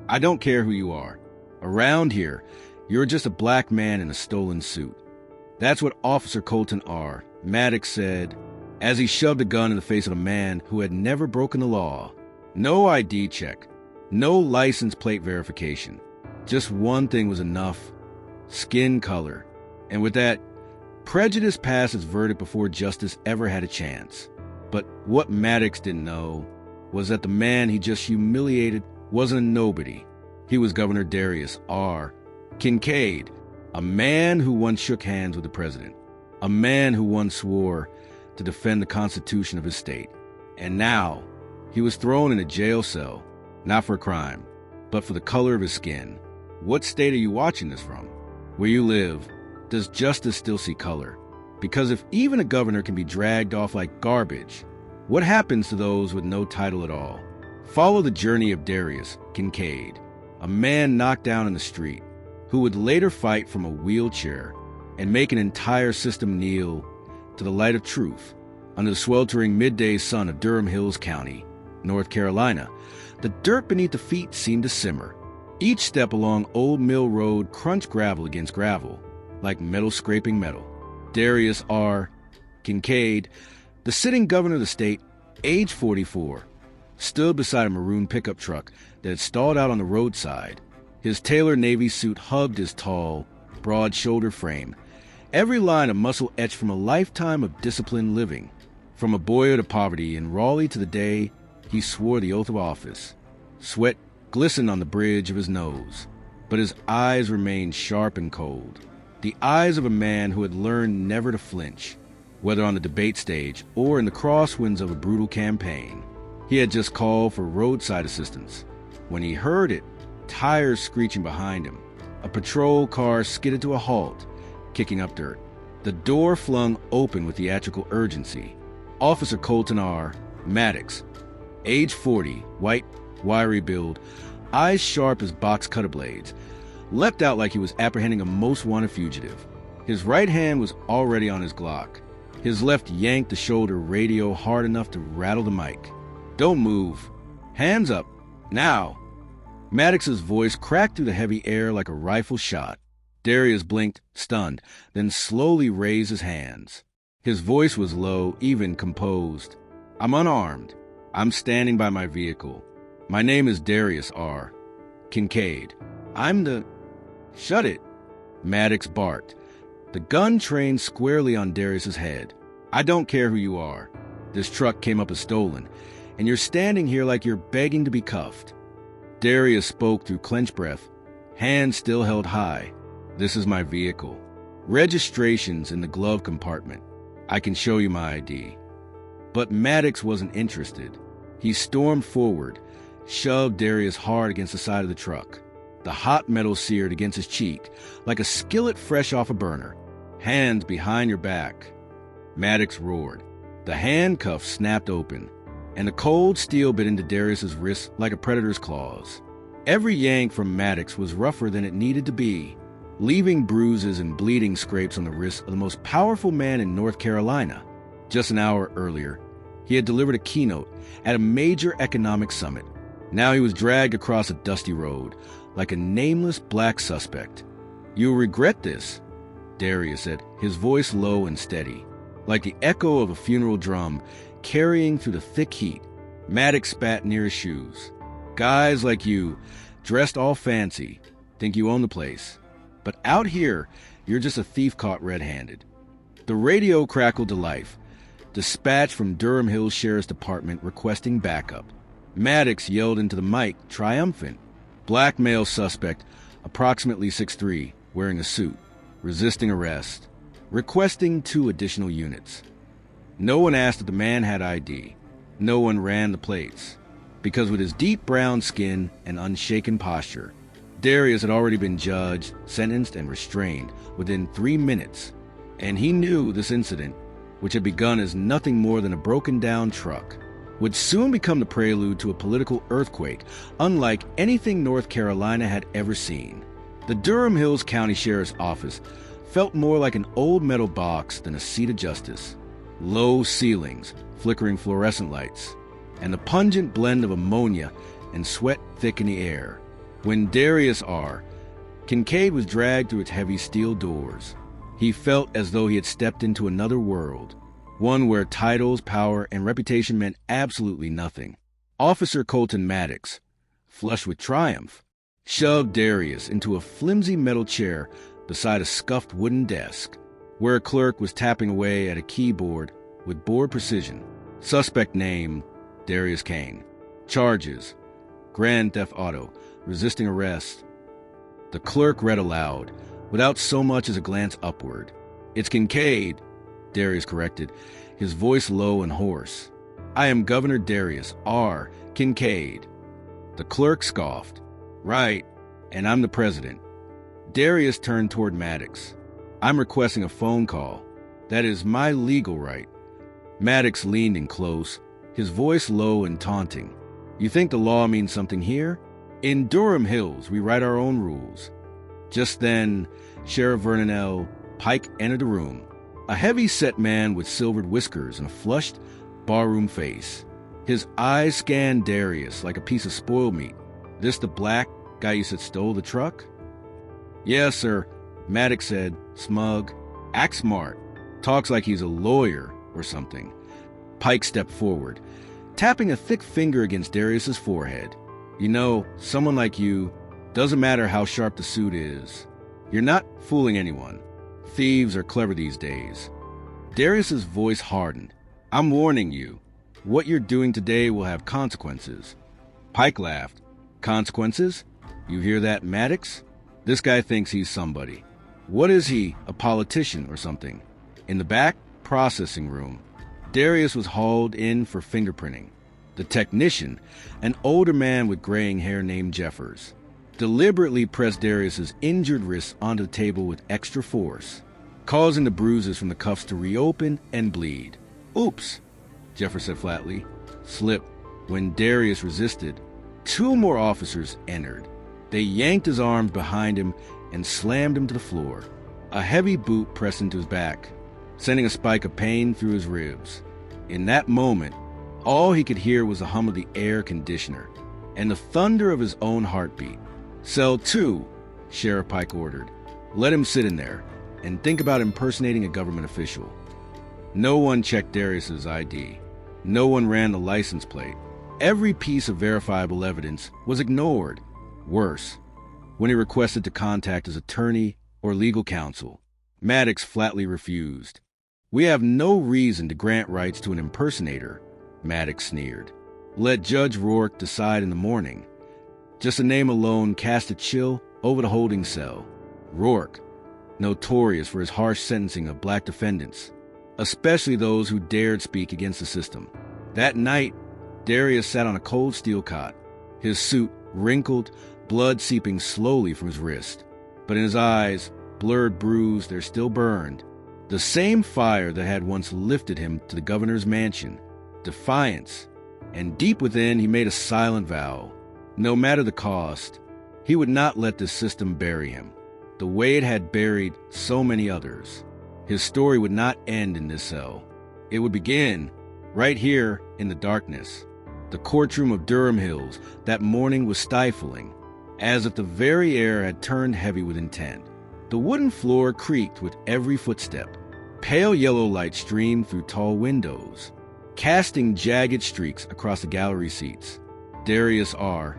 I don't care who you are. Around here, you're just a black man in a stolen suit. That's what Officer Colton R. Maddox said as he shoved a gun in the face of a man who had never broken the law. No ID check, no license plate verification. Just one thing was enough: skin color. And with that, prejudice passed its verdict before justice ever had a chance. But what Maddox didn't know was that the man he just humiliated wasn't a nobody. He was Governor Darius R. Kincaid, a man who once shook hands with the president, a man who once swore to defend the Constitution of his state. And now, he was thrown in a jail cell, not for a crime, but for the color of his skin. What state are you watching this from? Where you live, does justice still see color? Because if even a governor can be dragged off like garbage, what happens to those with no title at all? Follow the journey of Darius Kincaid, a man knocked down in the street, who would later fight from a wheelchair and make an entire system kneel to the light of truth. Under the sweltering midday sun of Durham Hills County, North Carolina, the dirt beneath the feet seemed to simmer. Each step along Old Mill Road crunched gravel against gravel, like metal scraping metal. Darius R. Kincaid, the sitting governor of the state, age 44, stood beside a maroon pickup truck that had stalled out on the roadside. His tailored navy suit hugged his tall, broad-shouldered frame, every line of muscle etched from a lifetime of disciplined living. From a boyhood of poverty in Raleigh to the day he swore the oath of office. Sweat glistened on the bridge of his nose, but his eyes remained sharp and cold. The eyes of a man who had learned never to flinch, whether on the debate stage or in the crosswinds of a brutal campaign. He had just called for roadside assistance when he heard it, tires screeching behind him. A patrol car skidded to a halt, kicking up dirt. The door flung open with theatrical urgency. Officer Colton R. Maddox, age 40, white, wiry build, eyes sharp as box cutter blades, leapt out like he was apprehending a most wanted fugitive. His right hand was already on his Glock. His left yanked the shoulder radio hard enough to rattle the mic. "Don't move. Hands up. Now." Maddox's voice cracked through the heavy air like a rifle shot. Darius blinked, stunned, then slowly raised his hands. His voice was low, even composed. "I'm unarmed. I'm standing by my vehicle. My name is Darius R. Kincaid. I'm the—" "Shut it," Maddox barked, the gun trained squarely on Darius's head. "I don't care who you are. This truck came up as stolen, and you're standing here like you're begging to be cuffed." Darius spoke through clenched breath, hands still held high. "This is my vehicle. Registration's in the glove compartment. I can show you my ID." But Maddox wasn't interested. He stormed forward, shoved Darius hard against the side of the truck. The hot metal seared against his cheek like a skillet fresh off a burner. "Hands behind your back." Maddox roared. The handcuffs snapped open, and the cold steel bit into Darius's wrist like a predator's claws. Every yank from Maddox was rougher than it needed to be, leaving bruises and bleeding scrapes on the wrists of the most powerful man in North Carolina. Just an hour earlier, he had delivered a keynote at a major economic summit. Now he was dragged across a dusty road like a nameless black suspect. "You'll regret this," Darius said, his voice low and steady, like the echo of a funeral drum carrying through the thick heat. Maddox spat near his shoes. "Guys like you, dressed all fancy, think you own the place. But out here, you're just a thief caught red-handed." The radio crackled to life. Dispatch from Durham Hills Sheriff's Department requesting backup. Maddox yelled into the mic, triumphant. Black male suspect, approximately 6'3", wearing a suit, resisting arrest, requesting 2 additional units. No one asked if the man had ID. No one ran the plates, because with his deep brown skin and unshaken posture, Darius had already been judged, sentenced, and restrained within 3 minutes, and he knew this incident, which had begun as nothing more than a broken-down truck, would soon become the prelude to a political earthquake unlike anything North Carolina had ever seen. The Durham Hills County Sheriff's Office felt more like an old metal box than a seat of justice. Low ceilings, flickering fluorescent lights, and the pungent blend of ammonia and sweat thick in the air. When Darius R. Kincaid was dragged through its heavy steel doors, he felt as though he had stepped into another world, one where titles, power, and reputation meant absolutely nothing. Officer Colton Maddox, flushed with triumph, shoved Darius into a flimsy metal chair beside a scuffed wooden desk, where a clerk was tapping away at a keyboard with board precision. Suspect name, Darius Kane. Charges, grand theft auto, resisting arrest. The clerk read aloud, without so much as a glance upward. "It's Kincaid," Darius corrected, his voice low and hoarse. "I am Governor Darius R. Kincaid." The clerk scoffed. "Right, and I'm the president." Darius turned toward Maddox. "I'm requesting a phone call. That is my legal right." Maddox leaned in close, his voice low and taunting. "You think the law means something here? In Durham Hills, we write our own rules." Just then, Sheriff Vernon L. Pike entered the room, a heavy-set man with silvered whiskers and a flushed, barroom face. His eyes scanned Darius like a piece of spoiled meat. "This the black guy you said stole the truck?" "Yes, sir," Maddox said, smug. "Acts smart. Talks like he's a lawyer or something." Pike stepped forward, tapping a thick finger against Darius's forehead. "You know, someone like you, doesn't matter how sharp the suit is. You're not fooling anyone. Thieves are clever these days." Darius's voice hardened. "I'm warning you. What you're doing today will have consequences." Pike laughed. "Consequences? You hear that, Maddox? This guy thinks he's somebody. What is he, a politician or something?" In the back processing room, Darius was hauled in for fingerprinting. The technician, an older man with graying hair named Jeffers, deliberately pressed Darius's injured wrists onto the table with extra force, causing the bruises from the cuffs to reopen and bleed. "Oops," Jeffers said flatly. Slip. When Darius resisted, two more officers entered. They yanked his arms behind him and slammed him to the floor. A heavy boot pressed into his back, sending a spike of pain through his ribs. In that moment, all he could hear was the hum of the air conditioner and the thunder of his own heartbeat. "Cell 2, Sheriff Pike ordered. "Let him sit in there and think about impersonating a government official." No one checked Darius's ID. No one ran the license plate. Every piece of verifiable evidence was ignored. Worse, when he requested to contact his attorney or legal counsel, Maddox flatly refused. "We have no reason to grant rights to an impersonator," Maddox sneered. "Let Judge Rourke decide in the morning." Just the name alone cast a chill over the holding cell. Rourke, notorious for his harsh sentencing of black defendants, especially those who dared speak against the system. That night, Darius sat on a cold steel cot, his suit wrinkled, blood seeping slowly from his wrist. But in his eyes, blurred bruised, there still burned the same fire that had once lifted him to the governor's mansion, defiance. And deep within, he made a silent vow. No matter the cost, he would not let this system bury him, the way it had buried so many others. His story would not end in this cell. It would begin right here in the darkness. The courtroom of Durham Hills that morning was stifling, as if the very air had turned heavy with intent. The wooden floor creaked with every footstep. Pale yellow light streamed through tall windows, casting jagged streaks across the gallery seats. Darius R.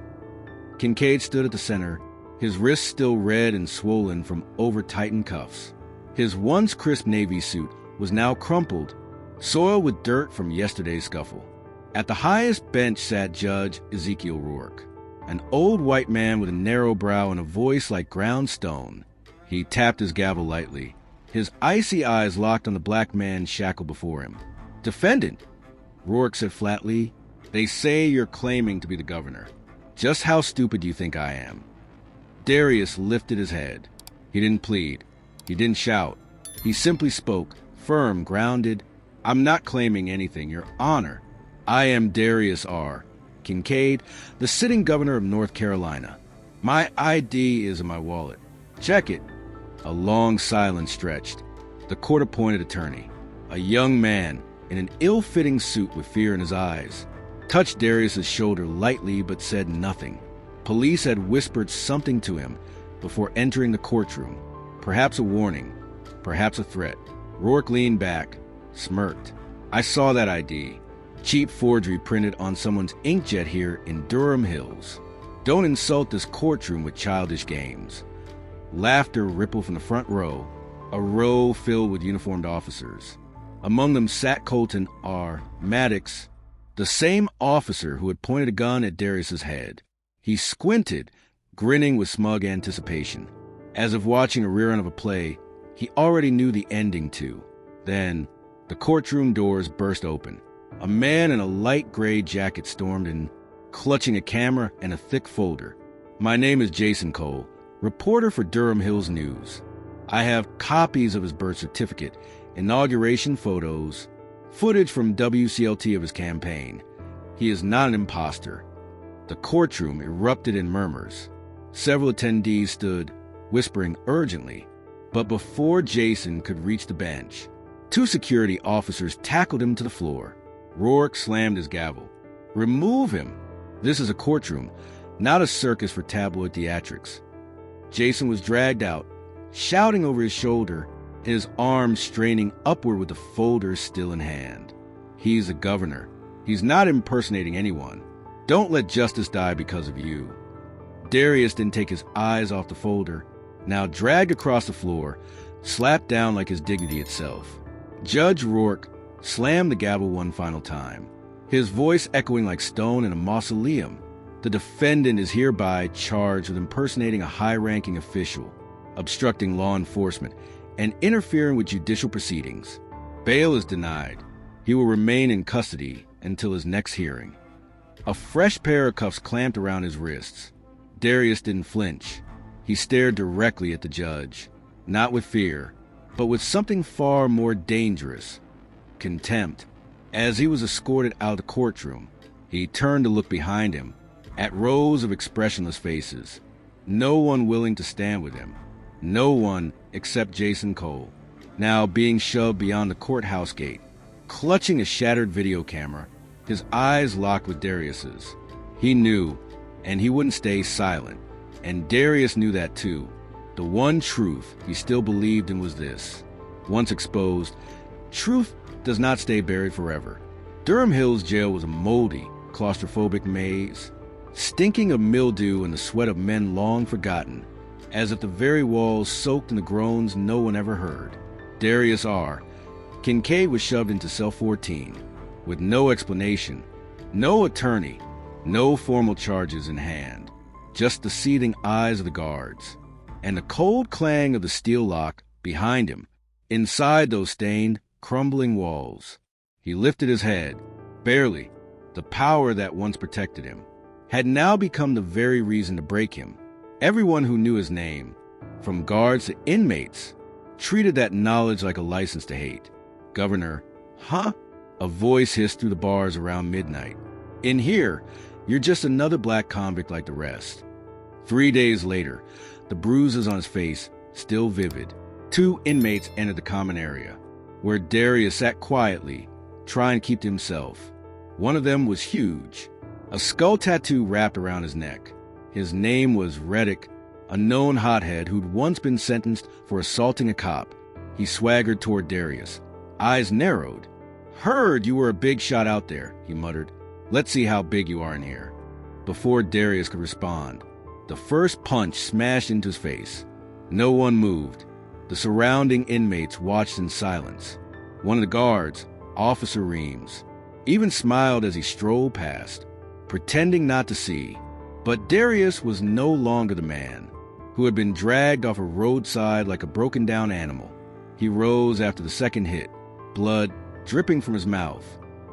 Kincaid stood at the center, his wrists still red and swollen from over-tightened cuffs. His once crisp navy suit was now crumpled, soiled with dirt from yesterday's scuffle. At the highest bench sat Judge Ezekiel Rourke, an old white man with a narrow brow and a voice like ground stone. He tapped his gavel lightly, his icy eyes locked on the black man shackled before him. "Defendant," Rourke said flatly, "they say you're claiming to be the governor. Just how stupid do you think I am?" Darius lifted his head. He didn't plead. He didn't shout. He simply spoke, firm, grounded. "I'm not claiming anything, Your Honor. I am Darius R. Kincaid, the sitting governor of North Carolina. My ID is in my wallet. Check it." A long silence stretched. The court-appointed attorney, a young man in an ill-fitting suit with fear in his eyes, touched Darius's shoulder lightly but said nothing. Police had whispered something to him before entering the courtroom. Perhaps a warning, perhaps a threat. Rourke leaned back, smirked. I saw that ID. Cheap forgery printed on someone's inkjet here in Durham Hills. Don't insult this courtroom with childish games. Laughter rippled from the front row, a row filled with uniformed officers. Among them sat Colton R. Maddox, the same officer who had pointed a gun at Darius's head. He squinted, grinning with smug anticipation. As if watching a rerun of a play he already knew the ending to. Then, the courtroom doors burst open. A man in a light gray jacket stormed in, clutching a camera and a thick folder. My name is Jason Cole, reporter for Durham Hills News. I have copies of his birth certificate, inauguration photos, footage from WCLT of his campaign. He is not an imposter. The courtroom erupted in murmurs. Several attendees stood, whispering urgently. But before Jason could reach the bench, two security officers tackled him to the floor. Rourke slammed his gavel. Remove him. This is a courtroom, not a circus for tabloid theatrics. Jason was dragged out, shouting over his shoulder, his arms straining upward with the folder still in hand. He's a governor. He's not impersonating anyone. Don't let justice die because of you. Darius didn't take his eyes off the folder, now dragged across the floor, slapped down like his dignity itself. Judge Rourke slammed the gavel one final time, his voice echoing like stone in a mausoleum. The defendant is hereby charged with impersonating a high-ranking official, obstructing law enforcement, and interfering with judicial proceedings. Bail is denied. He will remain in custody until his next hearing. A fresh pair of cuffs clamped around his wrists. Darius didn't flinch. He stared directly at the judge, not with fear, but with something far more dangerous, contempt. As he was escorted out of the courtroom, he turned to look behind him, at rows of expressionless faces. No one willing to stand with him. No one except Jason Cole, now being shoved beyond the courthouse gate, clutching a shattered video camera, his eyes locked with Darius's. He knew, and he wouldn't stay silent. And Darius knew that too. The one truth he still believed in was this. Once exposed, truth does not stay buried forever. Durham Hills Jail was a moldy, claustrophobic maze, stinking of mildew and the sweat of men long forgotten, as if the very walls soaked in the groans no one ever heard. Darius R. Kincaid was shoved into cell 14, with no explanation, no attorney, no formal charges in hand. Just the seething eyes of the guards, and the cold clang of the steel lock behind him, inside those stained, crumbling walls. He lifted his head, barely. The power that once protected him had now become the very reason to break him. Everyone who knew his name, from guards to inmates, treated that knowledge like a license to hate. Governor, huh? A voice hissed through the bars around midnight. In here, you're just another black convict like the rest. 3 days later, the bruises on his face still vivid. Two inmates entered the common area, where Darius sat quietly, trying to keep to himself. One of them was huge, a skull tattoo wrapped around his neck. His name was Reddick, a known hothead who'd once been sentenced for assaulting a cop. He swaggered toward Darius, eyes narrowed. Heard you were a big shot out there, he muttered. Let's see how big you are in here. Before Darius could respond, the first punch smashed into his face. No one moved. The surrounding inmates watched in silence. One of the guards, Officer Reams, even smiled as he strolled past, pretending not to see. But Darius was no longer the man who had been dragged off a roadside like a broken-down animal. He rose after the second hit, blood dripping from his mouth,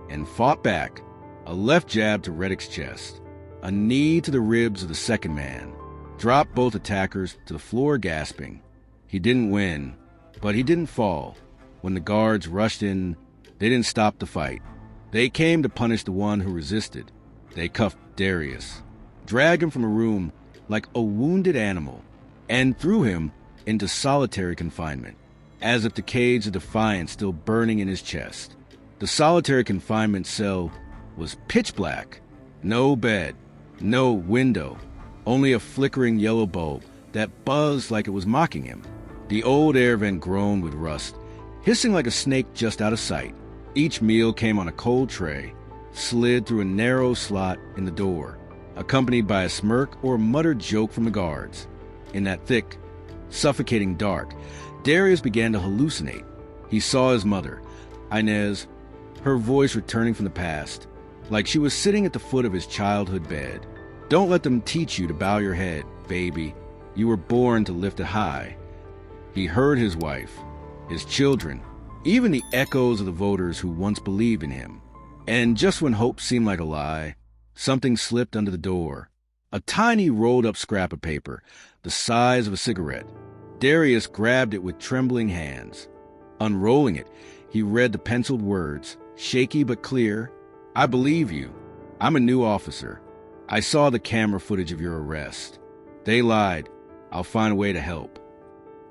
and fought back, a left jab to Reddick's chest, a knee to the ribs of the second man, dropped both attackers to the floor gasping. He didn't win, but he didn't fall. When the guards rushed in, they didn't stop the fight. They came to punish the one who resisted. They cuffed Darius, dragged him from a room like a wounded animal, and threw him into solitary confinement, as if the cage of defiance still burning in his chest. The solitary confinement cell was pitch black, no bed, no window, only a flickering yellow bulb that buzzed like it was mocking him. The old air vent groaned with rust, hissing like a snake just out of sight. Each meal came on a cold tray, slid through a narrow slot in the door, accompanied by a smirk or a muttered joke from the guards. In that thick, suffocating dark, Darius began to hallucinate. He saw his mother, Inez, her voice returning from the past, like she was sitting at the foot of his childhood bed. Don't let them teach you to bow your head, baby. You were born to lift it high. He heard his wife, his children, even the echoes of the voters who once believed in him. And just when hope seemed like a lie, something slipped under the door. A tiny rolled-up scrap of paper, the size of a cigarette. Darius grabbed it with trembling hands. Unrolling it, he read the penciled words, shaky but clear. I believe you. I'm a new officer. I saw the camera footage of your arrest. They lied. I'll find a way to help.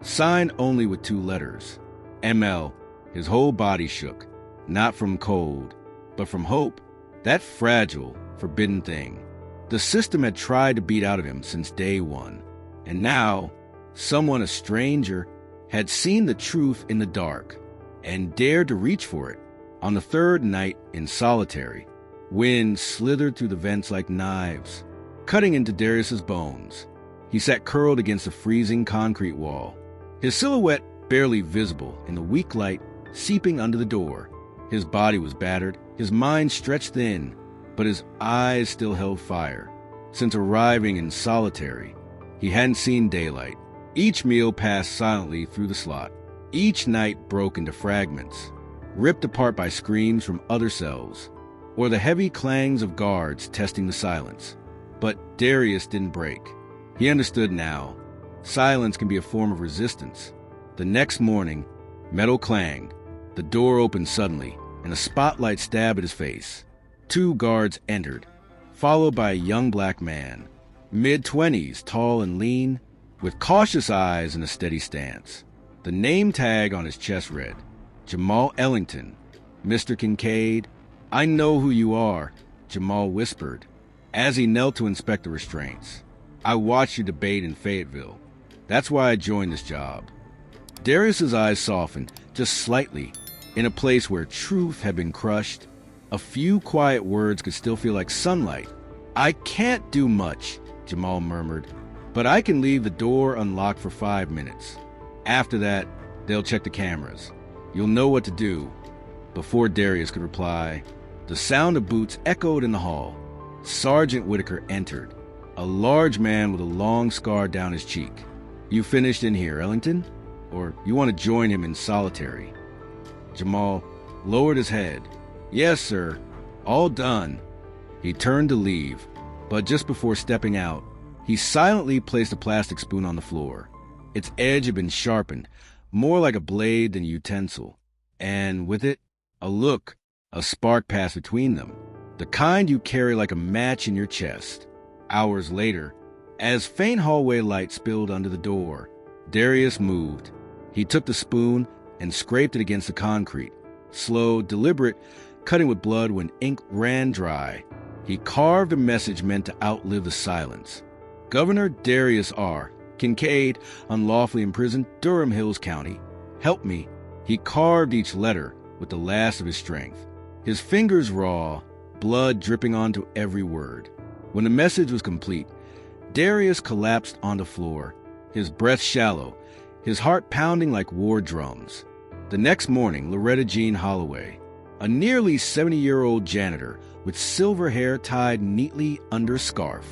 Signed only with 2 letters. ML. His whole body shook, not from cold, but from hope. That fragile, forbidden thing. The system had tried to beat out of him since day one. And now, someone, a stranger, had seen the truth in the dark and dared to reach for it. On the 3rd night in solitary, wind slithered through the vents like knives, cutting into Darius's bones. He sat curled against the freezing concrete wall, his silhouette barely visible in the weak light seeping under the door. His body was battered, his mind stretched thin, but his eyes still held fire. Since arriving in solitary, he hadn't seen daylight. Each meal passed silently through the slot. Each night broke into fragments, ripped apart by screams from other cells, or the heavy clangs of guards testing the silence. But Darius didn't break. He understood now. Silence can be a form of resistance. The next morning, metal clanged. The door opened suddenly, and a spotlight stabbed at his face. 2 guards entered, followed by a young black man, mid-20s, tall and lean, with cautious eyes and a steady stance. The name tag on his chest read, Jamal Ellington. Mr. Kincaid, I know who you are, Jamal whispered, as he knelt to inspect the restraints. I watched your debate in Fayetteville. That's why I joined this job. Darius's eyes softened, just slightly, in a place where truth had been crushed. A few quiet words could still feel like sunlight. I can't do much, Jamal murmured, but I can leave the door unlocked for 5 minutes. After that, they'll check the cameras. You'll know what to do. Before Darius could reply, the sound of boots echoed in the hall. Sergeant Whitaker entered, a large man with a long scar down his cheek. You finished in here, Ellington? Or you want to join him in solitary? Jamal lowered his head. Yes, sir. All done. He turned to leave, but just before stepping out, he silently placed a plastic spoon on the floor. Its edge had been sharpened, more like a blade than a utensil. And with it, a look, a spark passed between them. The kind you carry like a match in your chest. Hours later, as faint hallway light spilled under the door, Darius moved. He took the spoon and scraped it against the concrete. Slow, deliberate, cutting with blood when ink ran dry. He carved a message meant to outlive the silence. Governor Darius R. Kincaid, unlawfully imprisoned, Durham Hills County. Help me. He carved each letter with the last of his strength. His fingers raw, blood dripping onto every word. When the message was complete, Darius collapsed on the floor, his breath shallow, his heart pounding like war drums. The next morning, Loretta Jean Holloway, a nearly 70-year-old janitor with silver hair tied neatly under a scarf,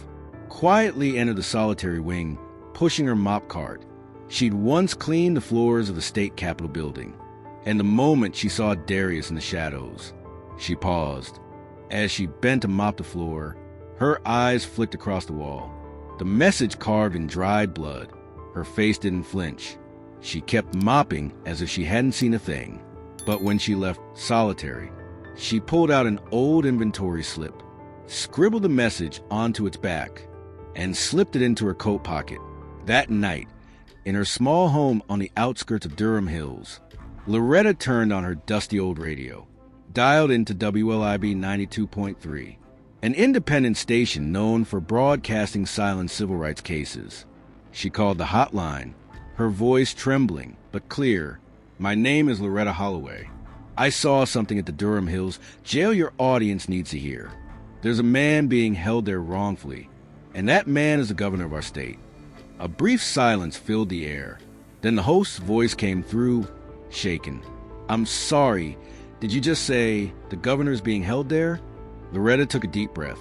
quietly entered the solitary wing, pushing her mop cart. She'd once cleaned the floors of the state capitol building, and the moment she saw Darius in the shadows, she paused. As she bent to mop the floor, her eyes flicked across the wall. The message carved in dried blood. Her face didn't flinch. She kept mopping as if she hadn't seen a thing. But when she left solitary, she pulled out an old inventory slip, scribbled the message onto its back, and slipped it into her coat pocket. That night, in her small home on the outskirts of Durham Hills, Loretta turned on her dusty old radio, dialed into WLIB 92.3. an independent station known for broadcasting silent civil rights cases. She called the hotline, her voice trembling but clear. "My name is Loretta Holloway. I saw something at the Durham Hills jail your audience needs to hear. There's a man being held there wrongfully, and that man is the governor of our state." A brief silence filled the air. Then the host's voice came through, shaken. "I'm sorry, did you just say the governor is being held there?" Loretta took a deep breath.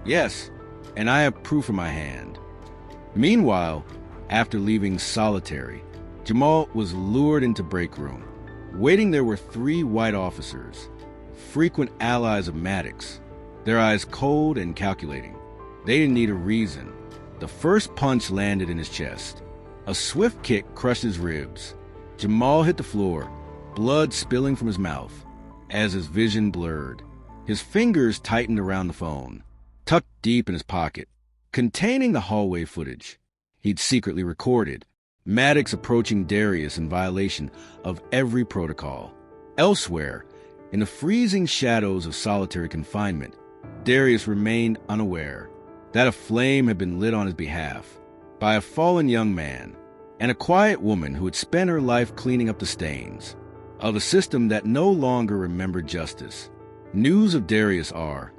"Yes, and I have proof in my hand." Meanwhile, after leaving solitary, Jamal was lured into break room. Waiting there were 3 white officers, frequent allies of Maddox, their eyes cold and calculating. They didn't need a reason. The first punch landed in his chest. A swift kick crushed his ribs. Jamal hit the floor, blood spilling from his mouth. As his vision blurred, his fingers tightened around the phone, tucked deep in his pocket, containing the hallway footage he'd secretly recorded. Maddox approaching Darius in violation of every protocol. Elsewhere, in the freezing shadows of solitary confinement, Darius remained unaware that a flame had been lit on his behalf by a fallen young man and a quiet woman who had spent her life cleaning up the stains of a system that no longer remembered justice. News of Darius R.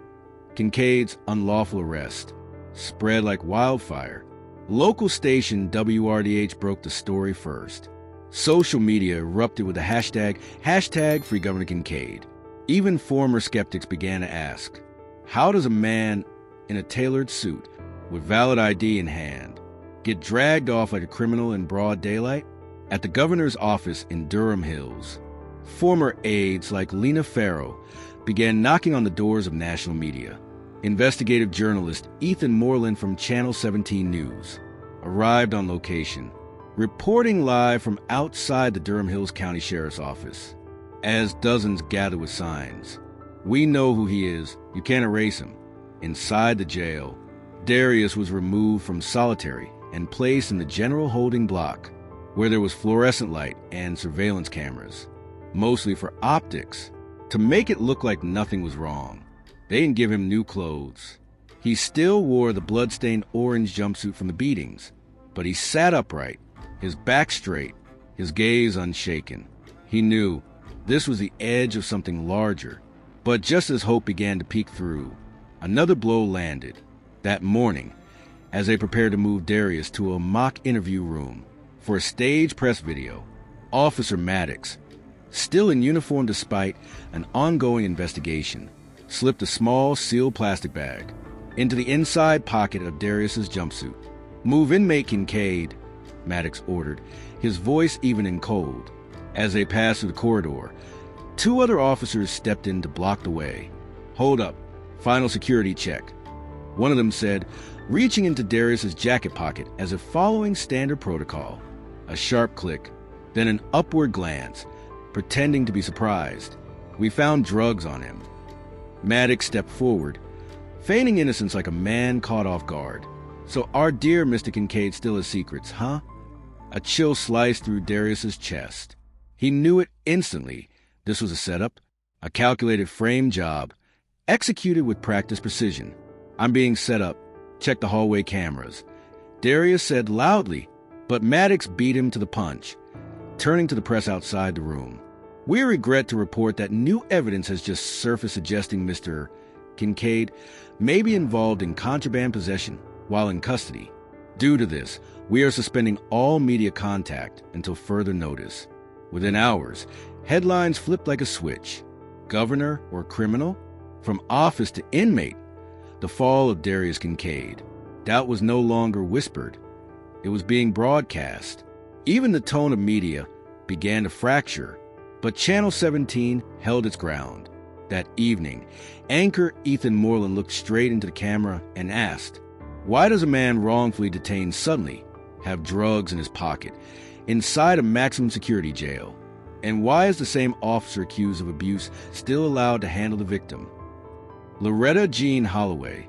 Kincaid's unlawful arrest spread like wildfire. Local station WRDH broke the story first. Social media erupted with the hashtag Free Governor Kincaid. Even former skeptics began to ask, how does a man in a tailored suit with valid ID in hand get dragged off like a criminal in broad daylight? At the governor's office in Durham Hills, former aides like Lena Farrow began knocking on the doors of national media. Investigative journalist Ethan Moreland from Channel 17 News arrived on location, reporting live from outside the Durham Hills County Sheriff's Office. As dozens gathered with signs, "We know who he is. You can't erase him." Inside the jail, Darius was removed from solitary and placed in the general holding block, where there was fluorescent light and surveillance cameras, mostly for optics, to make it look like nothing was wrong. They didn't give him new clothes. He still wore the blood-stained orange jumpsuit from the beatings, but he sat upright, his back straight, his gaze unshaken. He knew this was the edge of something larger. But just as hope began to peek through, another blow landed. That morning, as they prepared to move Darius to a mock interview room for a stage press video, Officer Maddox, still in uniform despite an ongoing investigation, slipped a small sealed plastic bag into the inside pocket of Darius's jumpsuit. "Move inmate Kincaid," Maddox ordered, his voice even and cold. As they passed through the corridor, 2 other officers stepped in to block the way. "Hold up, final security check," one of them said, reaching into Darius's jacket pocket as if following standard protocol. A sharp click, then an upward glance, pretending to be surprised. "We found drugs on him." Maddox stepped forward, feigning innocence like a man caught off guard. "So our dear Mr. Kincaid still has secrets, huh?" A chill sliced through Darius's chest. He knew it instantly. This was a setup, a calculated frame job, executed with practiced precision. "I'm being set up. Check the hallway cameras," Darius said loudly, but Maddox beat him to the punch, turning to the press outside the room. "We regret to report that new evidence has just surfaced suggesting Mr. Kincaid may be involved in contraband possession while in custody. Due to this, we are suspending all media contact until further notice." Within hours, headlines flipped like a switch. Governor or criminal? From office to inmate. The fall of Darius Kincaid. Doubt was no longer whispered. It was being broadcast. Even the tone of media began to fracture. But Channel 17 held its ground. That evening, anchor Ethan Moreland looked straight into the camera and asked, "Why does a man wrongfully detained suddenly have drugs in his pocket inside a maximum security jail? And why is the same officer accused of abuse still allowed to handle the victim?" Loretta Jean Holloway,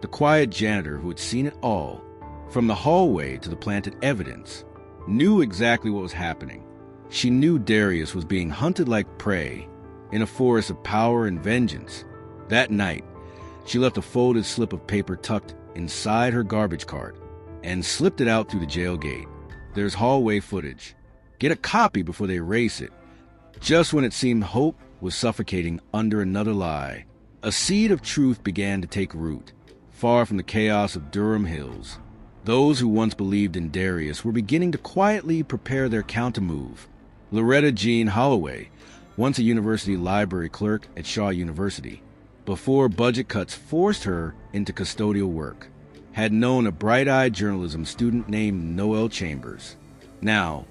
the quiet janitor who had seen it all, from the hallway to the planted evidence, knew exactly what was happening. She knew Darius was being hunted like prey in a forest of power and vengeance. That night, She left a folded slip of paper tucked inside her garbage cart and slipped it out through the jail gate. There's hallway footage. Get a copy before they erase it. Just when it seemed hope was suffocating under another lie, a seed of truth began to take root, far from the chaos of Durham Hills. Those who once believed in Darius were beginning to quietly prepare their countermove. Loretta Jean Holloway, once a university library clerk at Shaw University, before budget cuts forced her into custodial work, had known a bright-eyed journalism student named Noel Chambers. Now,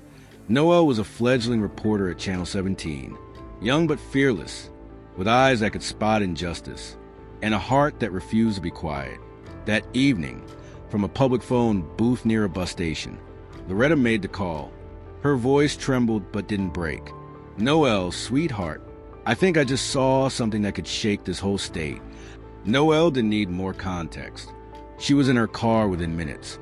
Noel was a fledgling reporter at Channel 17, young but fearless, with eyes that could spot injustice, and a heart that refused to be quiet. That evening, from a public phone booth near a bus station, Loretta made the call. Her voice trembled but didn't break. "Noel, sweetheart, I think I just saw something that could shake this whole state." Noel didn't need more context. She was in her car within minutes,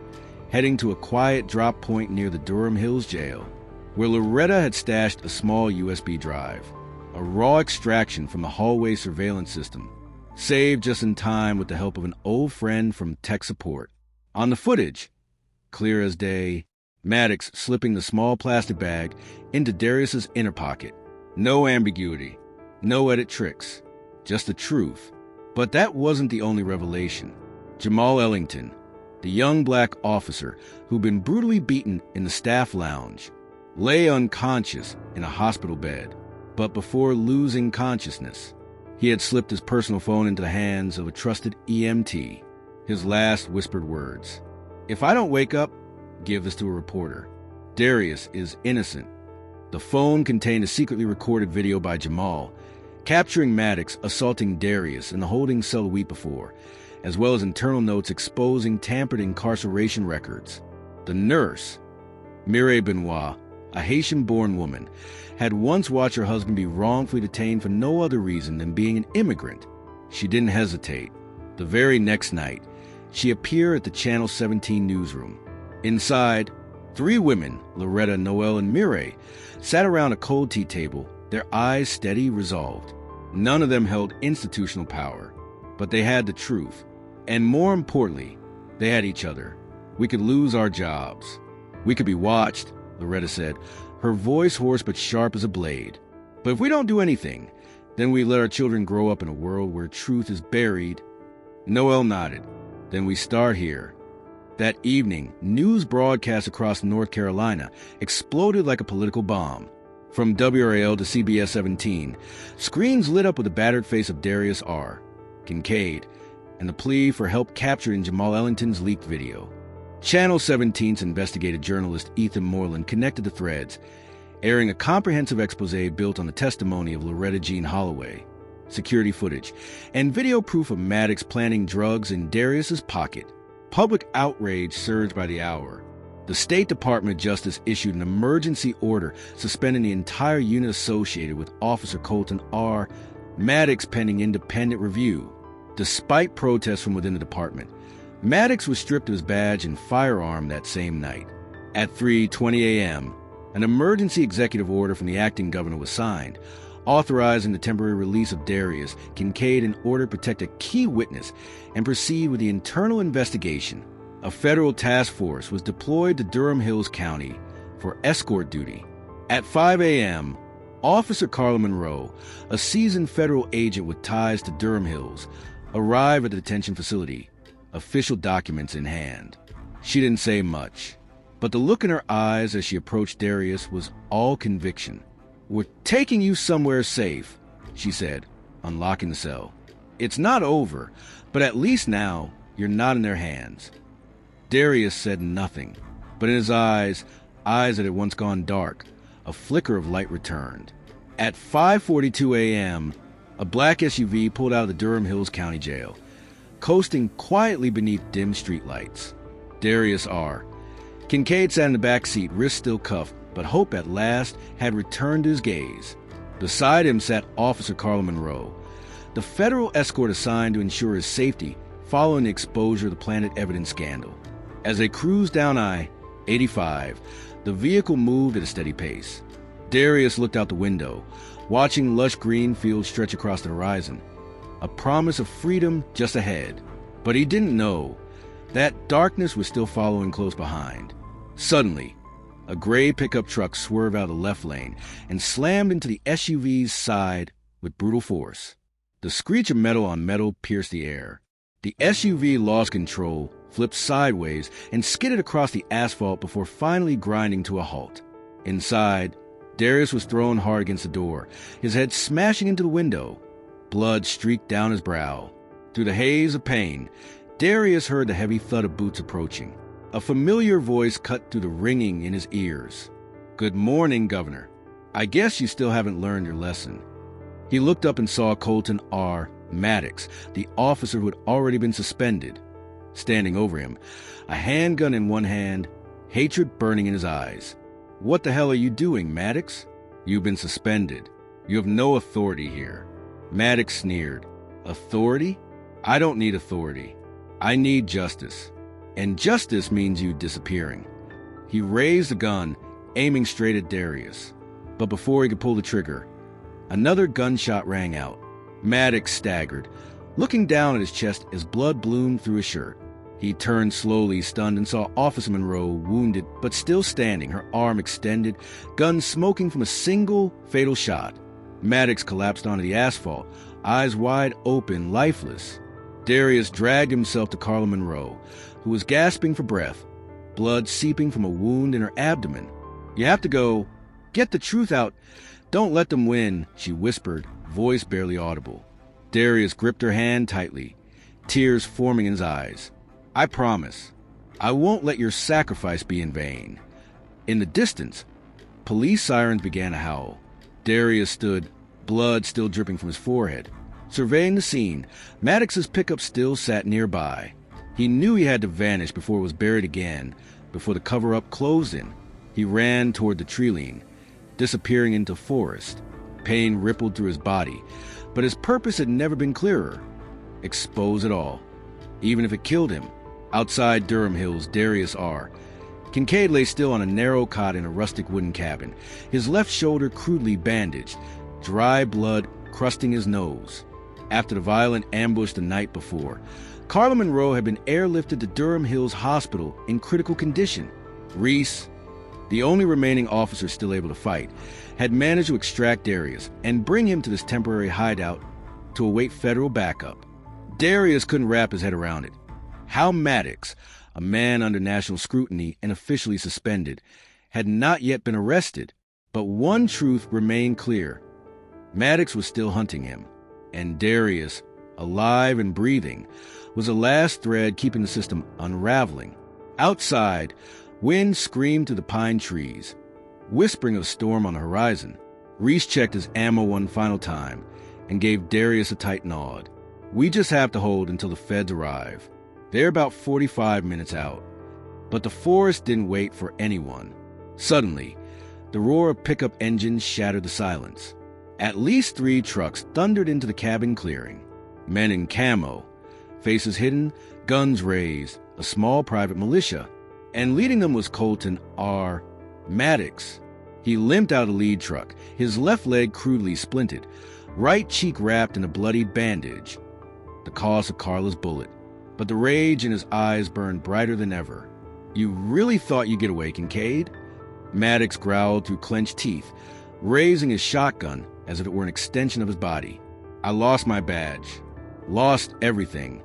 heading to a quiet drop point near the Durham Hills jail, where Loretta had stashed a small USB drive, a raw extraction from the hallway surveillance system, saved just in time with the help of an old friend from tech support. On the footage, clear as day, Maddox slipping the small plastic bag into Darius's inner pocket. No ambiguity, no edit tricks, just the truth. But that wasn't the only revelation. Jamal Ellington, the young black officer who'd been brutally beaten in the staff lounge, lay unconscious in a hospital bed. But before losing consciousness, he had slipped his personal phone into the hands of a trusted EMT. His last whispered words: "If I don't wake up, give this to a reporter. Darius is innocent." The phone contained a secretly recorded video by Jamal, capturing Maddox assaulting Darius in the holding cell a week before, as well as internal notes exposing tampered incarceration records. The nurse, Mireille Benoit, a Haitian-born woman, had once watched her husband be wrongfully detained for no other reason than being an immigrant. She didn't hesitate. The very next night, she appeared at the Channel 17 newsroom. Inside, 3 women, Loretta, Noel, and Mireille, sat around a cold tea table, their eyes steady, resolved. None of them held institutional power, but they had the truth. And more importantly, they had each other. "We could lose our jobs. We could be watched," Loretta said, her voice hoarse but sharp as a blade. "But if we don't do anything, then we let our children grow up in a world where truth is buried." Noel nodded. "Then we start here." That evening, news broadcasts across North Carolina exploded like a political bomb. From WRAL to CBS 17, screens lit up with the battered face of Darius R. Kincaid and the plea for help captured in Jamal Ellington's leaked video. Channel 17's investigative journalist Ethan Moreland connected the threads, airing a comprehensive expose built on the testimony of Loretta Jean Holloway, security footage, and video proof of Maddox planting drugs in Darius's pocket. Public outrage surged by the hour. The State Department of Justice issued an emergency order suspending the entire unit associated with Officer Colton R. Maddox pending independent review. Despite protests from within the department, Maddox was stripped of his badge and firearm that same night. At 3:20 a.m., an emergency executive order from the acting governor was signed, authorizing the temporary release of Darius Kincaid in order to protect a key witness and proceed with the internal investigation. A federal task force was deployed to Durham Hills County for escort duty. At 5 a.m., Officer Carla Monroe, a seasoned federal agent with ties to Durham Hills, arrived at the detention facility, official documents in hand. She didn't say much, but the look in her eyes as she approached Darius was all conviction. "We're taking you somewhere safe," she said, unlocking the cell. "It's not over, but at least now you're not in their hands." Darius said nothing, but in his eyes that had once gone dark, a flicker of light returned. At 5:42 a.m., a black SUV pulled out of the Durham Hills County Jail, coasting quietly beneath dim streetlights. Darius R. Kincaid sat in the back seat, wrist still cuffed, but hope at last had returned to his gaze. Beside him sat Officer Carla Monroe, the federal escort assigned to ensure his safety following the exposure of the Planet Evidence scandal. As they cruised down I-85, the vehicle moved at a steady pace. Darius looked out the window, watching lush green fields stretch across the horizon. a promise of freedom just ahead. But he didn't know that darkness was still following close behind. Suddenly, a gray pickup truck swerved out of the left lane and slammed into the SUV's side with brutal force. The screech of metal on metal pierced the air. The SUV lost control, flipped sideways, and skidded across the asphalt before finally grinding to a halt. Inside, Darius was thrown hard against the door, his head smashing into the window. Blood streaked down his brow. Through the haze of pain, Darius heard the heavy thud of boots approaching. A familiar voice cut through the ringing in his ears. "Good morning, Governor. I guess you still haven't learned your lesson." He looked up and saw Colton R. Maddox, the officer who had already been suspended, standing over him, a handgun in one hand, hatred burning in his eyes. "What the hell are you doing, Maddox? You've been suspended. You have no authority here." Maddox sneered. "Authority? I don't need authority. I need justice. And justice means you disappearing." He raised the gun, aiming straight at Darius. But before he could pull the trigger, another gunshot rang out. Maddox staggered, looking down at his chest as blood bloomed through his shirt. He turned slowly, stunned, and saw Officer Monroe, wounded but still standing, her arm extended, gun smoking from a single fatal shot. Maddox collapsed onto the asphalt, eyes wide open, lifeless. Darius dragged himself to Carla Monroe, who was gasping for breath, blood seeping from a wound in her abdomen. "You have to go. Get the truth out. Don't let them win," she whispered, voice barely audible. Darius gripped her hand tightly, tears forming in his eyes. "I promise. I won't let your sacrifice be in vain." In the distance, police sirens began to howl. Darius stood, blood still dripping from his forehead. Surveying the scene, Maddox's pickup still sat nearby. He knew he had to vanish before it was buried again, before the cover-up closed in. He ran toward the tree line, disappearing into forest. Pain rippled through his body, but his purpose had never been clearer. Expose it all, even if it killed him. Outside Durham Hills, Darius R. Kincaid lay still on a narrow cot in a rustic wooden cabin, his left shoulder crudely bandaged, dry blood crusting his nose. After the violent ambush the night before, Carla Monroe had been airlifted to Durham Hills Hospital in critical condition. Reese, the only remaining officer still able to fight, had managed to extract Darius and bring him to this temporary hideout to await federal backup. Darius couldn't wrap his head around it. How Maddox, a man under national scrutiny and officially suspended, had not yet been arrested. But one truth remained clear. Maddox was still hunting him, and Darius, alive and breathing, was the last thread keeping the system unraveling. Outside, wind screamed through the pine trees, whispering of storm on the horizon. Reese checked his ammo one final time and gave Darius a tight nod. "We just have to hold until the feds arrive. They're about 45 minutes out." But the forest didn't wait for anyone. Suddenly, the roar of pickup engines shattered the silence. At least 3 trucks thundered into the cabin clearing. Men in camo, faces hidden, guns raised, a small private militia. And leading them was Colton R. Maddox. He limped out of the lead truck, his left leg crudely splinted, right cheek wrapped in a bloody bandage, the cause of Carla's bullet. But the rage in his eyes burned brighter than ever. "You really thought you'd get away, Kincaid?" Maddox growled through clenched teeth, raising his shotgun as if it were an extension of his body. "I lost my badge. Lost everything.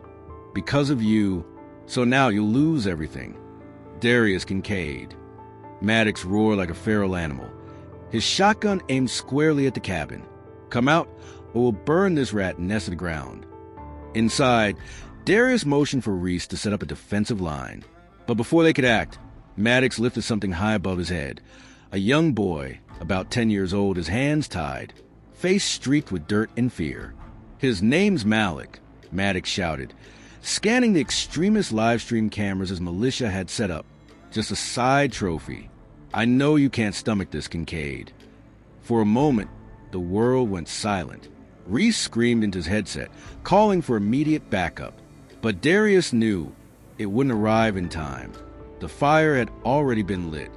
Because of you. So now you'll lose everything. Darius Kincaid." Maddox roared like a feral animal, his shotgun aimed squarely at the cabin. "Come out, or we'll burn this rat nest to the ground." Inside, Darius motioned for Reese to set up a defensive line. But before they could act, Maddox lifted something high above his head. A young boy, about 10 years old, his hands tied, face streaked with dirt and fear. "His name's Malik," Maddox shouted, scanning the extremist livestream cameras his militia had set up. "Just a side trophy. I know you can't stomach this, Kincaid." For a moment, the world went silent. Reese screamed into his headset, calling for immediate backup. But Darius knew it wouldn't arrive in time. The fire had already been lit,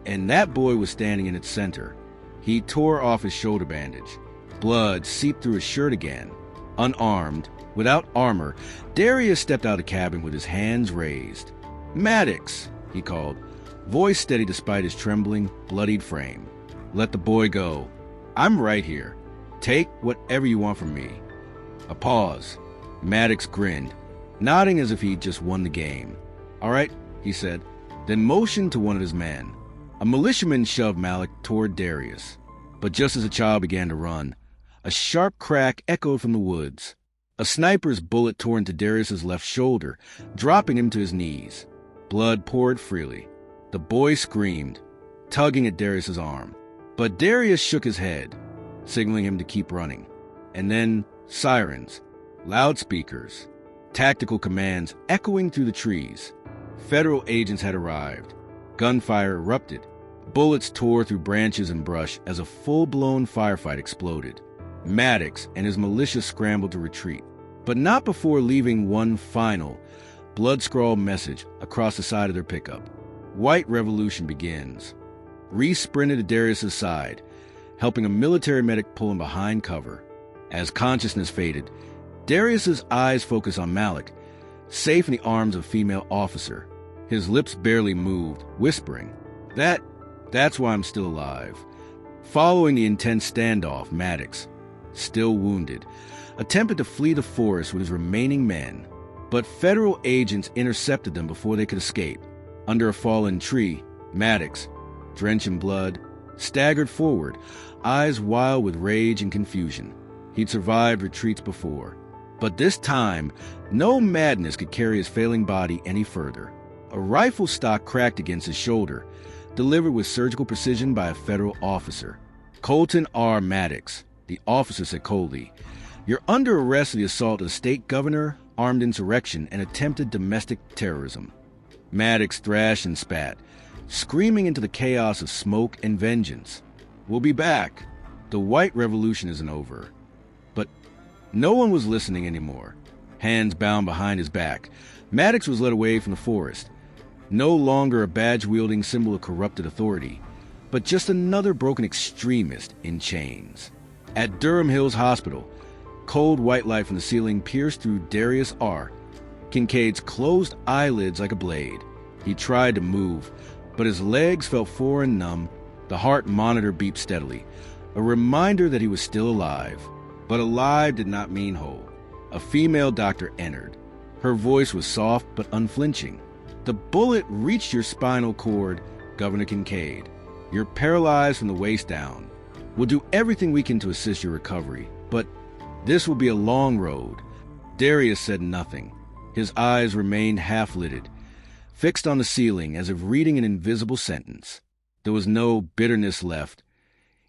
and that boy was standing in its center. He tore off his shoulder bandage. Blood seeped through his shirt again. Unarmed, without armor, Darius stepped out of the cabin with his hands raised. "Maddox," he called, voice steady despite his trembling, bloodied frame. "Let the boy go. I'm right here. Take whatever you want from me." A pause. Maddox grinned, nodding as if he'd just won the game. "All right," he said, then motioned to one of his men. A militiaman shoved Malik toward Darius. But just as the child began to run, a sharp crack echoed from the woods. A sniper's bullet tore into Darius's left shoulder, dropping him to his knees. Blood poured freely. The boy screamed, tugging at Darius's arm. But Darius shook his head, signaling him to keep running. And then sirens, loudspeakers, tactical commands echoing through the trees. Federal agents had arrived. Gunfire erupted. Bullets tore through branches and brush as a full-blown firefight exploded. Maddox and his militia scrambled to retreat, but not before leaving one final, blood-scrawled message across the side of their pickup. "White revolution begins." Reese sprinted to Darius's side, helping a military medic pull him behind cover. As consciousness faded, Darius's eyes focused on Malik, safe in the arms of a female officer. His lips barely moved, whispering, That's why I'm still alive." Following the intense standoff, Maddox, still wounded, attempted to flee the forest with his remaining men, but federal agents intercepted them before they could escape. Under a fallen tree, Maddox, drenched in blood, staggered forward, eyes wild with rage and confusion. He'd survived retreats before, but this time, no madness could carry his failing body any further. A rifle stock cracked against his shoulder, delivered with surgical precision by a federal officer. "Colton R. Maddox," the officer said coldly, "you're under arrest for the assault of the state governor, armed insurrection, and attempted domestic terrorism." Maddox thrashed and spat, screaming into the chaos of smoke and vengeance. "We'll be back. The white revolution isn't over." But no one was listening anymore. Hands bound behind his back, Maddox was led away from the forest. No longer a badge-wielding symbol of corrupted authority, but just another broken extremist in chains. At Durham Hills Hospital, cold white light from the ceiling pierced through Darius R. Kincaid's closed eyelids like a blade. He tried to move, but his legs felt sore and numb. The heart monitor beeped steadily, a reminder that he was still alive. But alive did not mean whole. A female doctor entered. Her voice was soft but unflinching. "The bullet reached your spinal cord, Governor Kincaid. You're paralyzed from the waist down. We'll do everything we can to assist your recovery, but this will be a long road." Darius said nothing. His eyes remained half-lidded, fixed on the ceiling as if reading an invisible sentence. There was no bitterness left.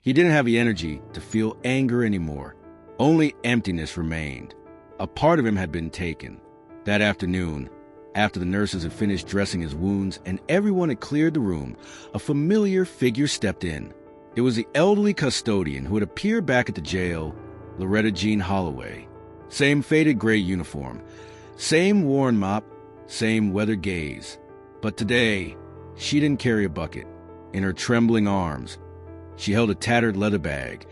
He didn't have the energy to feel anger anymore. Only emptiness remained. A part of him had been taken. That afternoon, after the nurses had finished dressing his wounds and everyone had cleared the room, a familiar figure stepped in. It was the elderly custodian who had appeared back at the jail, Loretta Jean Holloway. Same faded gray uniform, same worn mop, same weathered gaze. But today, she didn't carry a bucket. In her trembling arms, she held a tattered leather bag,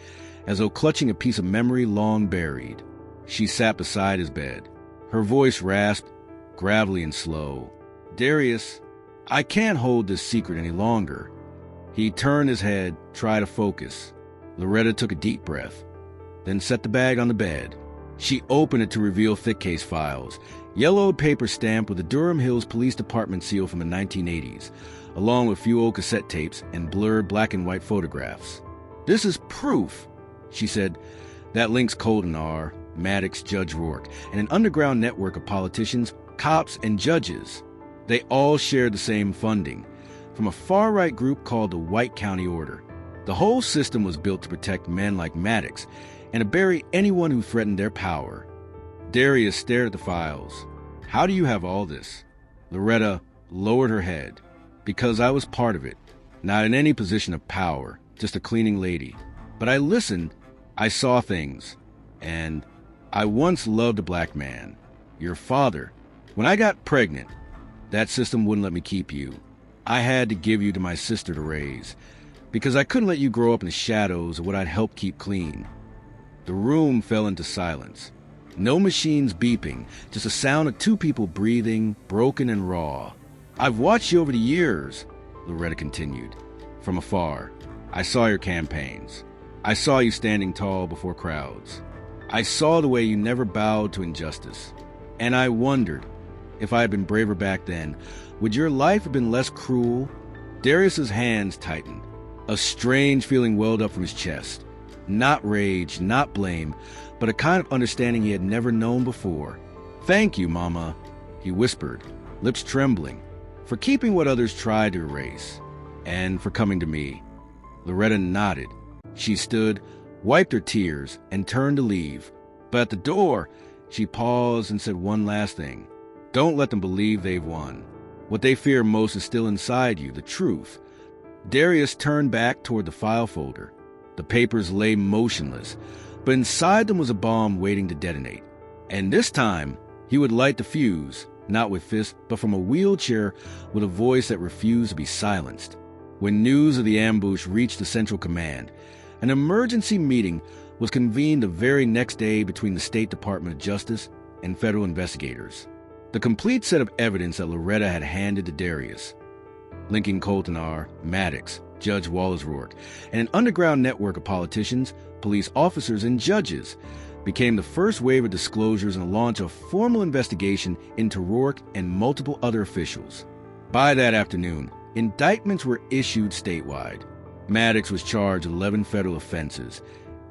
as though clutching a piece of memory long buried. She sat beside his bed. Her voice rasped, gravelly and slow. "Darius, I can't hold this secret any longer." He turned his head, tried to focus. Loretta took a deep breath, then set the bag on the bed. She opened it to reveal thick case files, yellowed paper stamped with the Durham Hills Police Department seal from the 1980s, along with a few old cassette tapes and blurred black and white photographs. "This is proof," she said, "that links Colton R., Maddox, Judge Rourke, and an underground network of politicians, cops, and judges. They all shared the same funding, from a far-right group called the White County Order. The whole system was built to protect men like Maddox and to bury anyone who threatened their power." Darius stared at the files. "How do you have all this?" Loretta lowered her head. "Because I was part of it, not in any position of power, just a cleaning lady. But I listened, I saw things, and I once loved a black man, your father. When I got pregnant, that system wouldn't let me keep you. I had to give you to my sister to raise, because I couldn't let you grow up in the shadows of what I'd helped keep clean." The room fell into silence. No machines beeping, just a sound of two people breathing, broken and raw. "I've watched you over the years," Loretta continued. "From afar. I saw your campaigns. I saw you standing tall before crowds. I saw the way you never bowed to injustice. And I wondered, if I had been braver back then, would your life have been less cruel?" Darius's hands tightened. A strange feeling welled up from his chest. Not rage, not blame, but a kind of understanding he had never known before. "Thank you, Mama," he whispered, lips trembling, "for keeping what others tried to erase, and for coming to me." Loretta nodded. She stood, wiped her tears, and turned to leave. But at the door, she paused and said one last thing. "Don't let them believe they've won. What they fear most is still inside you, the truth." Darius turned back toward the file folder. The papers lay motionless, but inside them was a bomb waiting to detonate. And this time, he would light the fuse, not with fists, but from a wheelchair with a voice that refused to be silenced. When news of the ambush reached the Central Command, an emergency meeting was convened the very next day between the State Department of Justice and federal investigators. The complete set of evidence that Loretta had handed to Darius, linking Colton R., Maddox, Judge Wallace Rourke, and an underground network of politicians, police officers, and judges, became the first wave of disclosures and the launch of a formal investigation into Rourke and multiple other officials. By that afternoon, indictments were issued statewide. Maddox was charged with 11 federal offenses,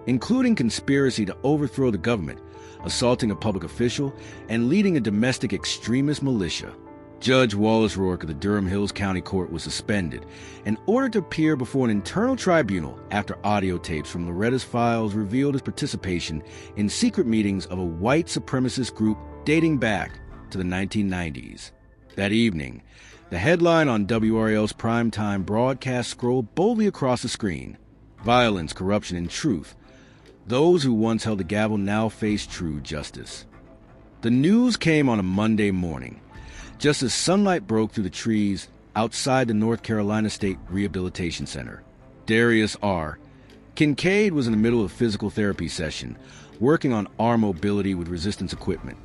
including conspiracy to overthrow the government, assaulting a public official, and leading a domestic extremist militia. Judge Wallace Rourke of the Durham Hills County Court was suspended and ordered to appear before an internal tribunal after audio tapes from Loretta's files revealed his participation in secret meetings of a white supremacist group dating back to the 1990s. That evening, the headline on WRL's primetime broadcast scrolled boldly across the screen: "Violence, Corruption, and Truth. Those who once held the gavel now face true justice." The news came on a Monday morning, just as sunlight broke through the trees outside the North Carolina State Rehabilitation Center. Darius R. Kincaid was in the middle of a physical therapy session, working on arm mobility with resistance equipment,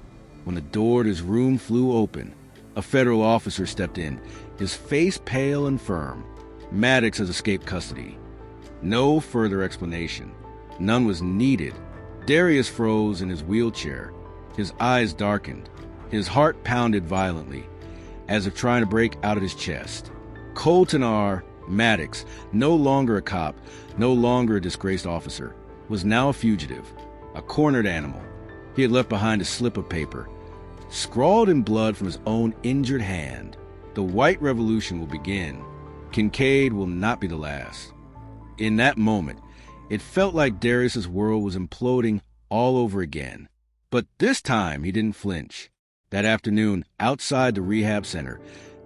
when the door to his room flew open. A federal officer stepped in, his face pale and firm. "Maddox has escaped custody." No further explanation. None was needed. Darius froze in his wheelchair. His eyes darkened. His heart pounded violently, as if trying to break out of his chest. Colton R. Maddox, no longer a cop, no longer a disgraced officer, was now a fugitive, a cornered animal. He had left behind a slip of paper, scrawled in blood from his own injured hand. "The white revolution will begin. Kincaid will not be the last." In that moment, it felt like Darius's world was imploding all over again. But this time, he didn't flinch. That afternoon, outside the rehab center,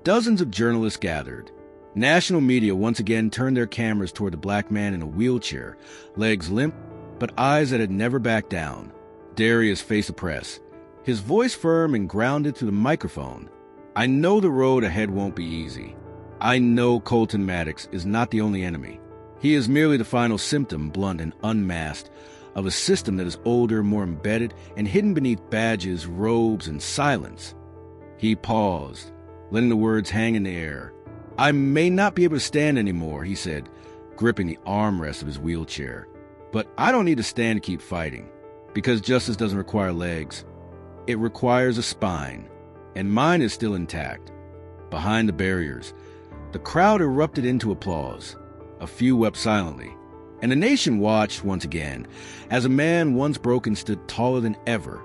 dozens of journalists gathered. National media once again turned their cameras toward the black man in a wheelchair, legs limp, but eyes that had never backed down. Darius faced the press, his voice firm and grounded through the microphone. "I know the road ahead won't be easy. I know Colton Maddox is not the only enemy. He is merely the final symptom, blunt and unmasked, of a system that is older, more embedded, and hidden beneath badges, robes, and silence." He paused, letting the words hang in the air. "I may not be able to stand anymore," he said, gripping the armrest of his wheelchair. "But I don't need to stand to keep fighting, because justice doesn't require legs. It requires a spine, and mine is still intact." Behind the barriers, the crowd erupted into applause. A few wept silently, and the nation watched once again as a man once broken stood taller than ever,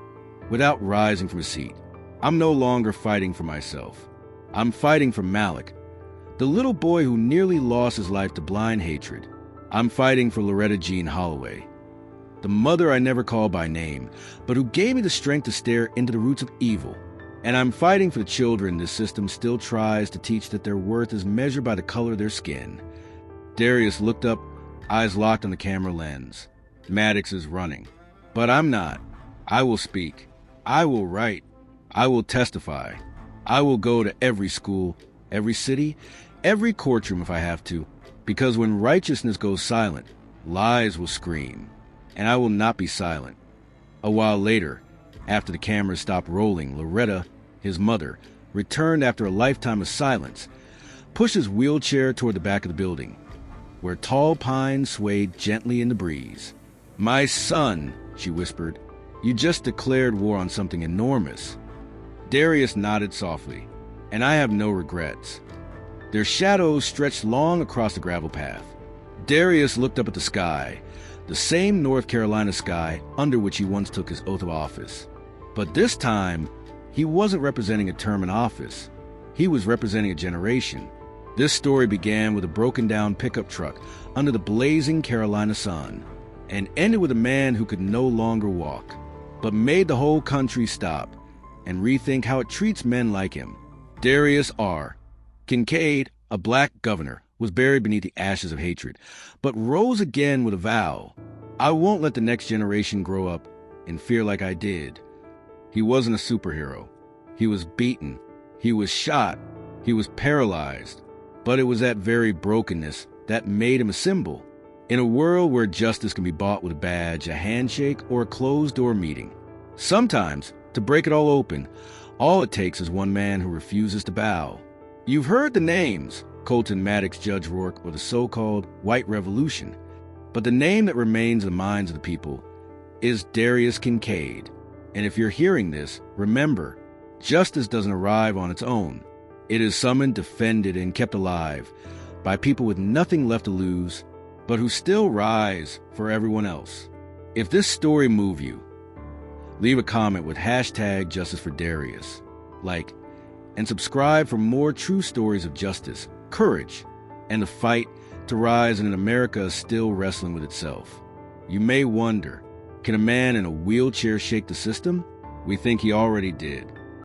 without rising from his seat. "I'm no longer fighting for myself. I'm fighting for Malik, the little boy who nearly lost his life to blind hatred. I'm fighting for Loretta Jean Holloway, the mother I never called by name, but who gave me the strength to stare into the roots of evil. And I'm fighting for the children this system still tries to teach that their worth is measured by the color of their skin." Darius looked up, eyes locked on the camera lens. "Maddox is running, but I'm not. I will speak. I will write. I will testify. I will go to every school, every city, every courtroom if I have to, because when righteousness goes silent, lies will scream, and I will not be silent." A while later, After the cameras stopped rolling, Loretta, his mother, returned after a lifetime of silence, pushed his wheelchair toward the back of the building, where tall pines swayed gently in the breeze. "My son," she whispered, "you just declared war on something enormous." Darius nodded softly, "And I have no regrets." Their shadows stretched long across the gravel path. Darius looked up at the sky, the same North Carolina sky under which he once took his oath of office. But this time, he wasn't representing a term in office. He was representing a generation. This story began with a broken-down pickup truck under the blazing Carolina sun, and ended with a man who could no longer walk, but made the whole country stop and rethink how it treats men like him. Darius R. Kincaid, a black governor, was buried beneath the ashes of hatred, but rose again with a vow: "I won't let the next generation grow up in fear like I did." He wasn't a superhero. He was beaten. He was shot. He was paralyzed. But it was that very brokenness that made him a symbol. In a world where justice can be bought with a badge, a handshake, or a closed-door meeting, sometimes, to break it all open, all it takes is one man who refuses to bow. You've heard the names: Colton, Maddox, Judge Rourke, or the so-called White Revolution. But the name that remains in the minds of the people is Darius Kincaid. And if you're hearing this, remember, justice doesn't arrive on its own. It is summoned, defended, and kept alive by people with nothing left to lose, but who still rise for everyone else. If this story moved you, leave a comment with hashtag Justice for Darius, like, and subscribe for more true stories of justice, courage, and the fight to rise in an America still wrestling with itself. You may wonder, can a man in a wheelchair shake the system? We think he already did.